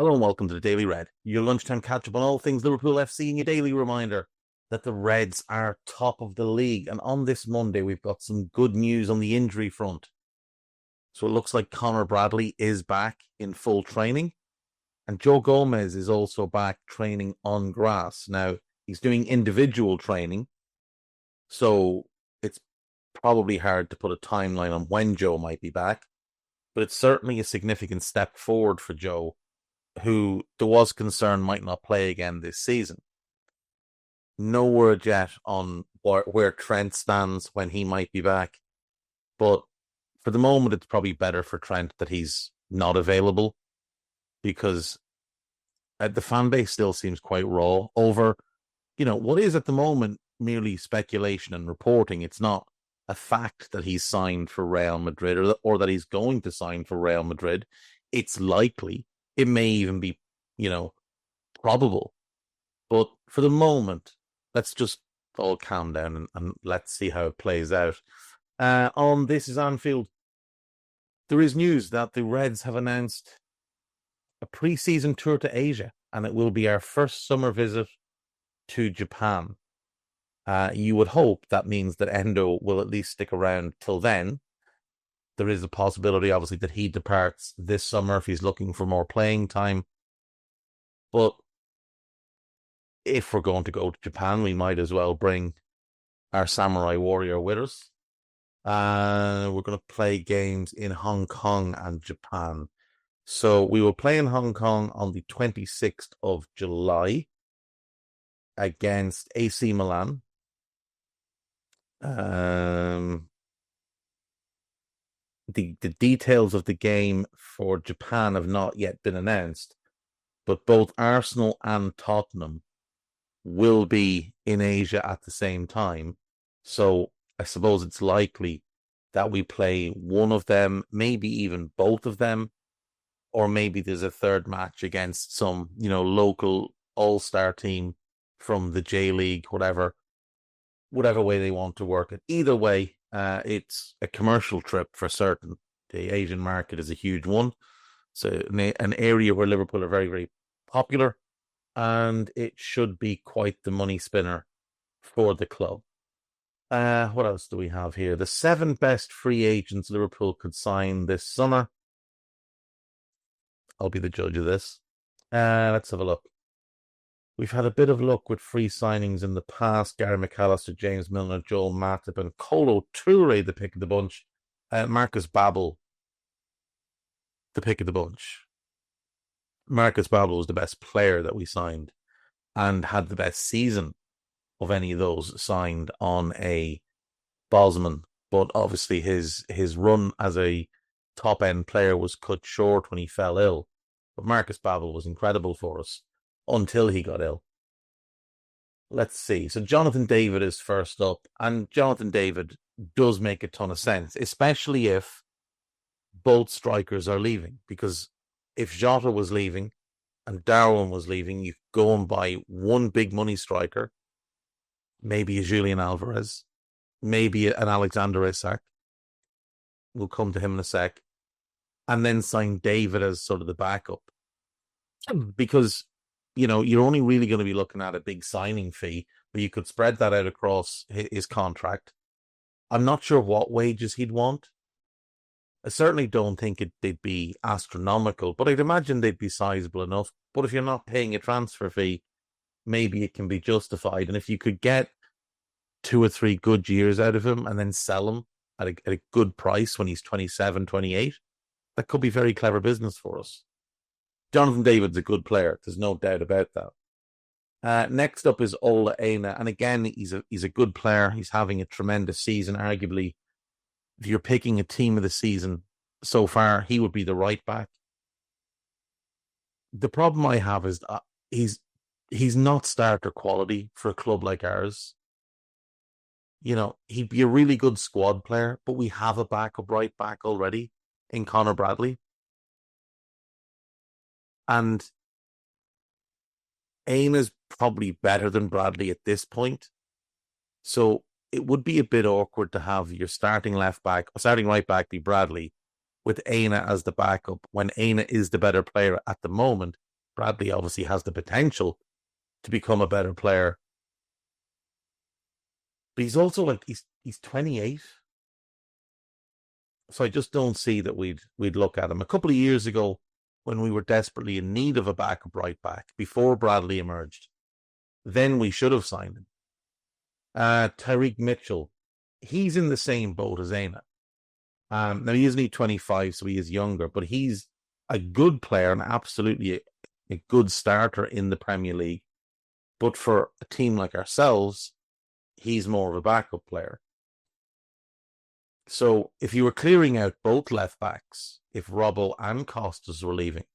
Hello and welcome to the Daily Red, your lunchtime catch up on all things Liverpool FC and your daily reminder that the Reds are top of the league. And on this Monday, we've got some good news on the injury front. So it looks like Connor Bradley is back in full training, and Joe Gomez is also back training on grass. Now, he's doing individual training, so it's probably hard to put a timeline on when Joe might be back, but it's certainly a significant step forward for Joe, who there was concern might not play again this season. No word yet on where Trent stands when he might be back, but for the moment, it's probably better for Trent that he's not available because the fan base still seems quite raw over, what is at the moment merely speculation and reporting. It's not a fact that he's signed for Real Madrid or that he's going to sign for Real Madrid. It's likely. It may even be, probable. But for the moment, let's just all calm down and let's see how it plays out. On This is Anfield, there is news that the Reds have announced a pre-season tour to Asia, and it will be our first summer visit to Japan. You would hope that means that Endo will at least stick around till then. There is a possibility, obviously, that he departs this summer if he's looking for more playing time. But if we're going to go to Japan, we might as well bring our samurai warrior with us. We're going to play games in Hong Kong and Japan. So we will play in Hong Kong on the 26th of July against AC Milan. The details of the game for Japan have not yet been announced, but both Arsenal and Tottenham will be in Asia at the same time. So I suppose it's likely that we play one of them, maybe even both of them, or maybe there's a third match against some, local all-star team from the J League, whatever way they want to work it. Either way, it's a commercial trip for certain. The Asian market is a huge one. So an area where Liverpool are very, very popular, and it should be quite the money spinner for the club. What else do we have here? The 7 best free agents Liverpool could sign this summer. I'll be the judge of this. Let's have a look. We've had a bit of luck with free signings in the past. Gary McAllister, James Milner, Joel Matip, and Kolo Toure, the pick of the bunch. Marcus Babbel, the pick of the bunch. Marcus Babbel was the best player that we signed and had the best season of any of those signed on a Bosman. But obviously his run as a top-end player was cut short when he fell ill. But Marcus Babbel was incredible for us until he got ill. Let's see. So Jonathan David is first up, and Jonathan David does make a ton of sense, especially if both strikers are leaving. Because if Jota was leaving and Darwin was leaving, you go and buy one big money striker, maybe a Julian Alvarez, maybe an Alexander Isak. We'll come to him in a sec. And then sign David as sort of the backup. Because you're only really going to be looking at a big signing fee, but you could spread that out across his contract. I'm not sure what wages he'd want. I certainly don't think they'd be astronomical, but I'd imagine they'd be sizable enough. But if you're not paying a transfer fee, maybe it can be justified. And if you could get 2 or 3 good years out of him and then sell him at a good price when he's 27, 28, that could be very clever business for us. Jonathan David's a good player. There's no doubt about that. Next up is Ola Aina. And again, he's a good player. He's having a tremendous season. Arguably, if you're picking a team of the season so far, he would be the right back. The problem I have is that he's not starter quality for a club like ours. He'd be a really good squad player, but we have a backup right back already in Connor Bradley. And Aina's probably better than Bradley at this point. So it would be a bit awkward to have your starting right back be Bradley with Aina as the backup when Aina is the better player at the moment Bradley obviously has the potential to become a better player. But he's also like, he's 28. So I just don't see that we'd look at him. A couple of years ago, when we were desperately in need of a backup right back, before Bradley emerged, then we should have signed him. Tyreek Mitchell, he's in the same boat as Aina. Now, he isn't 25, so he is younger, but he's a good player and absolutely a good starter in the Premier League. But for a team like ourselves, he's more of a backup player. So if you were clearing out both left backs, if Robbo and Costas were leaving,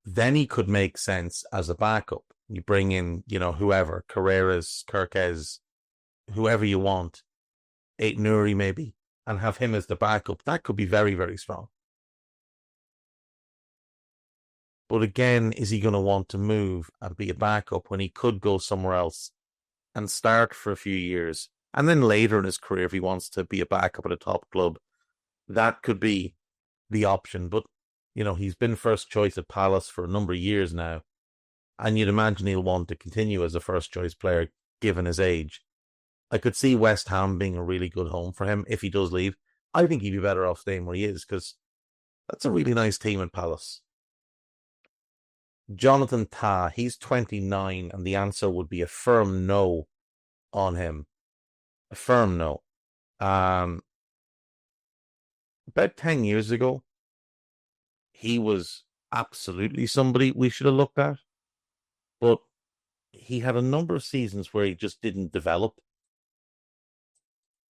then he could make sense as a backup. You bring in, whoever, Carreras, Kirkes, whoever you want, Aït-Nouri maybe, and have him as the backup. That could be very, very strong. But again, is he going to want to move and be a backup when he could go somewhere else and start for a few years? And then later in his career, if he wants to be a backup at a top club, that could be the option. But, he's been first choice at Palace for a number of years now. And you'd imagine he'll want to continue as a first choice player, given his age. I could see West Ham being a really good home for him if he does leave. I think he'd be better off staying where he is, because that's a really nice team at Palace. Jonathan Tah, he's 29, and the answer would be a firm no on him. A firm no. About 10 years ago, he was absolutely somebody we should have looked at. But he had a number of seasons where he just didn't develop.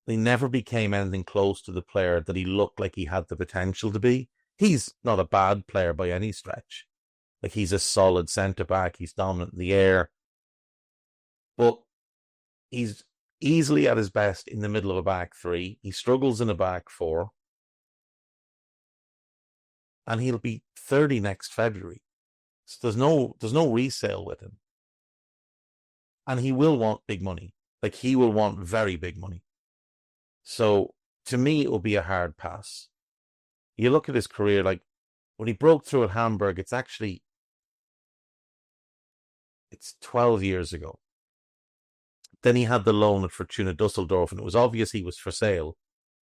He never became anything close to the player that he looked like he had the potential to be. He's not a bad player by any stretch. Like, he's a solid centre-back. He's dominant in the air. But he's easily at his best in the middle of a back three. He struggles in a back four. And he'll be 30 next February. So there's no resale with him. And he will want big money. Like, he will want very big money. So, to me, it will be a hard pass. You look at his career, like, when he broke through at Hamburg, it's 12 years ago. Then he had the loan at Fortuna Dusseldorf, and it was obvious he was for sale.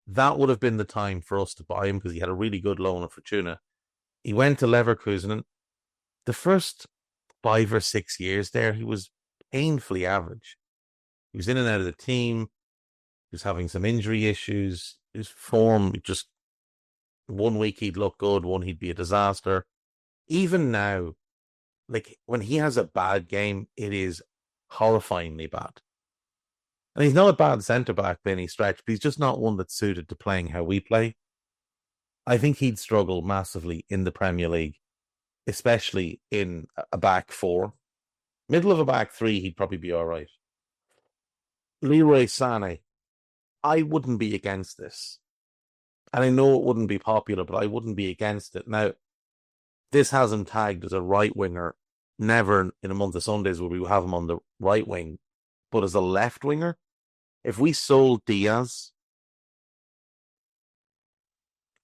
That would have been the time for us to buy him, because he had a really good loan at Fortuna. He went to Leverkusen, and the first 5 or 6 years there, he was painfully average. He was in and out of the team. He was having some injury issues. His form, just 1 week he'd look good, one he'd be a disaster. Even now, like, when he has a bad game, it is horrifyingly bad. And he's not a bad centre-back by any stretch, but he's just not one that's suited to playing how we play. I think he'd struggle massively in the Premier League, especially in a back four. Middle of a back three, he'd probably be all right. Leroy Sané, I wouldn't be against this. And I know it wouldn't be popular, but I wouldn't be against it. Now, this has him tagged as a right winger. Never in a month of Sundays will we have him on the right wing. But as a left winger, if we sold Diaz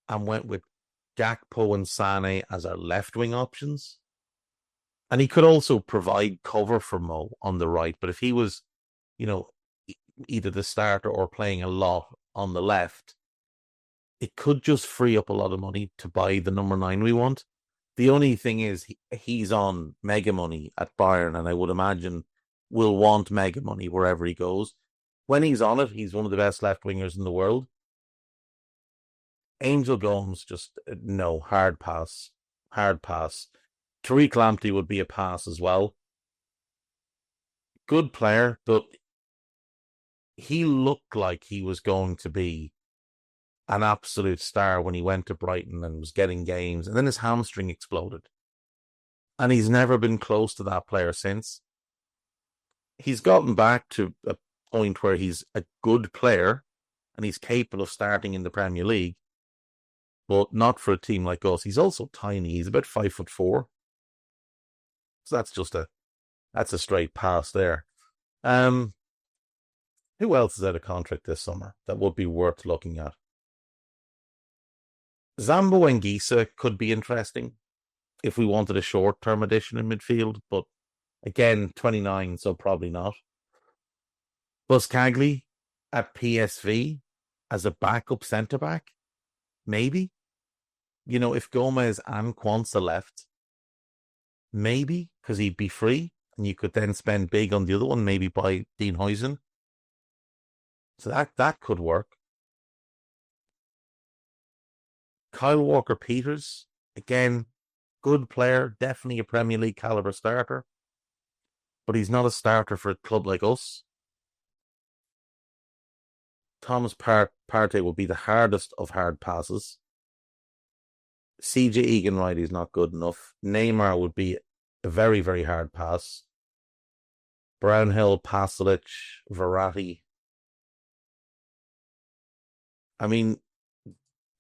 and went with Gakpo and Sané as our left wing options, and he could also provide cover for Mo on the right, but if he was, either the starter or playing a lot on the left, it could just free up a lot of money to buy the number 9 we want. The only thing is, he's on mega money at Bayern, and I would imagine will want mega money wherever he goes. When he's on it, he's one of the best left wingers in the world. Angel Gomes, just no, hard pass. Tariq Lamptey would be a pass as well. Good player, but he looked like he was going to be an absolute star when he went to Brighton and was getting games, and then his hamstring exploded. And he's never been close to that player since. He's gotten back to a point where he's a good player and he's capable of starting in the Premier League, but not for a team like us. He's also tiny. He's about 5'4". So that's a straight pass there. Who else is out of contract this summer that would be worth looking at? Zambo Anguissa could be interesting if we wanted a short-term addition in midfield, but again, 29, so probably not. Buscagli at PSV as a backup centre-back, maybe. You know, if Gomez and Quansah left, maybe, because he'd be free, and you could then spend big on the other one, maybe buy Dean Huijsen. So that could work. Kyle Walker-Peters, again, good player, definitely a Premier League caliber starter, but he's not a starter for a club like us. Thomas Partey will be the hardest of hard passes. CJ Egan is not good enough. Neymar would be a very, very hard pass. Brownhill, Pasalic, Verratti. I mean,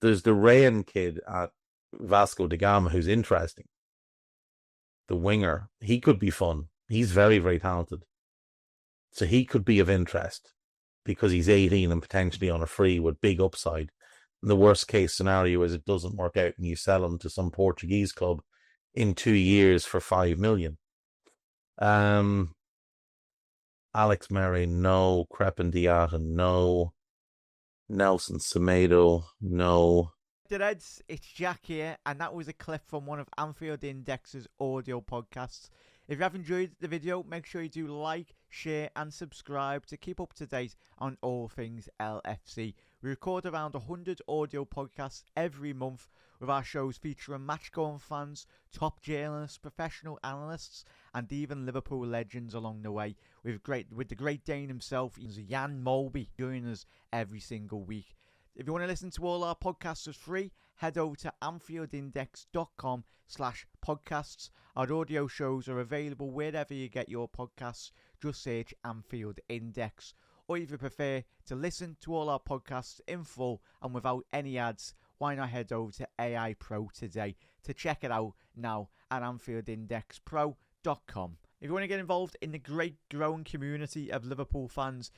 there's the Rayan kid at Vasco da Gama who's interesting. The winger. He could be fun. He's very, very talented. So he could be of interest because he's 18 and potentially on a free with big upside. And the worst case scenario is it doesn't work out and you sell him to some Portuguese club in 2 years for 5 million. Alex Murray, no. Crepin Diatta, no. Nelson Semedo, no. The Reds, it's Jack here, and that was a clip from one of Anfield Index's audio podcasts. If you have enjoyed the video, make sure you do like, share and subscribe to keep up to date on all things LFC. We record around 100 audio podcasts every month, with our shows featuring match-going fans, top journalists, professional analysts and even Liverpool legends along the way, with the Great Dane himself, Jan Molby, joining us every single week. If you want to listen to all our podcasts for free, head over to anfieldindex.com/podcasts. Our audio shows are available wherever you get your podcasts. Just search Anfield Index. Or if you prefer to listen to all our podcasts in full and without any ads, why not head over to AI Pro today to check it out now at AnfieldIndexPro.com. If you want to get involved in the great growing community of Liverpool fans,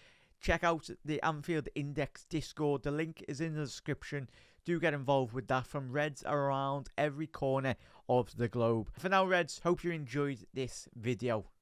check out the Anfield Index Discord. The link is in the description. Do get involved with that from Reds around every corner of the globe. For now, Reds, hope you enjoyed this video.